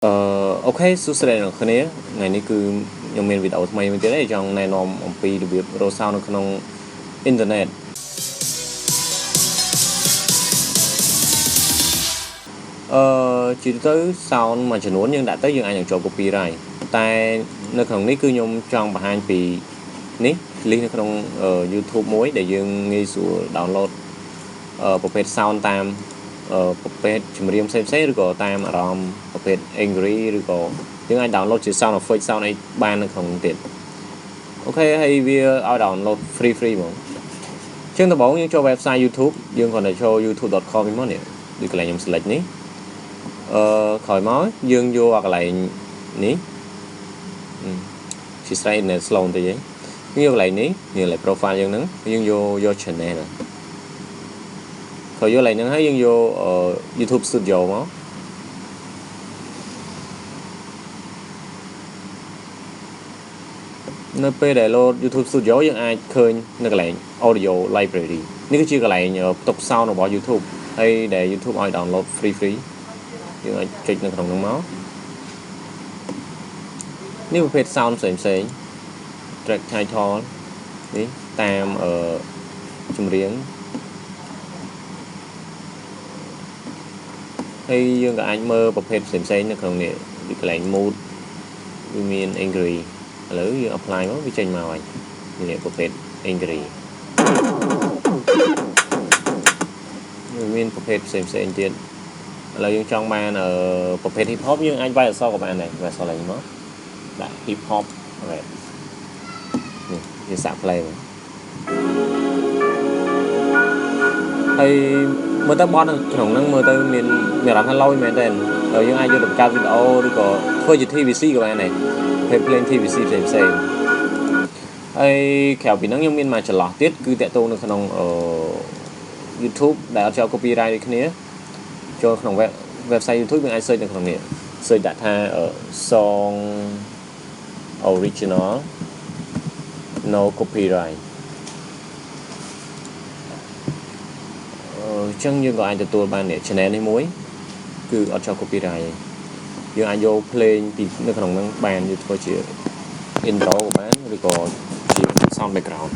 Ok, số sẽ là này ngày nay cứ nhung miền video thay mình tới đây trong này nòm ông pi được việc rồi sao nó không internet chỉ tới sau mà chỉ muốn nhưng đã tới dương anh nhận cho copy rồi tại nơi không ní cứ nhung trong bài hành vì ní link trong YouTube muối để dương nghi số downloadประเภท sound ตามประเภทជំរាបផ្សេងៗឬក៏តាមអារម្មណ៍ប្រភេទ angry ឬក៏យើងអាច download ជា sound effect sound អីបាននៅក្នុងទៀតអូខេហើយវាឲ្យ download free ហ្មងជាងដំបូងយើងចូល website YouTube យើងគ្រាន់តែចូល youtube.com នេះមកនេះដូចកន្លែងខ្ញុំ select នេះក្រោយមកយើងយកអាកន្លែងនេះជាស្រ័យ internet slow បន្តិចឯងយើងយកកន្លែងនេះយើងកន្លែង profile យើងហ្នឹងយើងយក channel ហ្នឹងខយយកឡើងហ្នឹងហើយយើងយក YouTube Studio មកនៅពេលដែល load YouTube Studio យើងអាចឃើញនៅកន្លែង Audio Library នេះគឺជាកន្លែងផ្ទុក sound របស់ YouTube ហើយដែល YouTube ឲ្យ download free យើងអាចចុចនៅក្នុងហ្នឹងមកនេះប្រភេទ sound ផ្សេង track title នេះតាមចម្រៀងហើយយើងក៏អាចមើលប្រភេទផ្សេងៗនៅក្នុងនេះពីកន្លែង mood វាមាន angry ឥឡូវយើង apply មកវាចេញមកហើយនេះប្រភេទ angry វាមានប្រភេទផ្សេងទៀតឥឡូវយើងចង់បានប្រភេទ hip hop យើងអាចវាយអក្សរក៏បានដែរវាយអក្សរឡើងមកដាក់ hip hop នេះវាសាក់ play មកហើយមើលទៅបត់ក្នុងហ្នឹងមើលទៅមានអារម្មណ៍ថាឡូយមែនទេយើងអាចយកទៅបង្កើតវីដេអូឬក៏ធ្វើជា TVC ក៏បានដែរពេល play TVC ផ្សេងហើយក្រៅពីហ្នឹងខ្ញុំមានមកចន្លោះទៀតគឺតាក់ទងនៅក្នុងYouTube ដែលអត់ចូល copyright ដូចគ្នាចូលក្នុង website YouTube យើងអាច search នៅក្នុងនេះ search ដាក់ថា song original no copyrightចឹងយើងក៏អាចទទួលបាននេះ channel នេះមួយគឺអត់ចូល copyright យើងអាចយក play ពីនៅក្នុងហ្នឹងបានយើងធ្វើជា intro ក៏បានឬក៏ជា sound background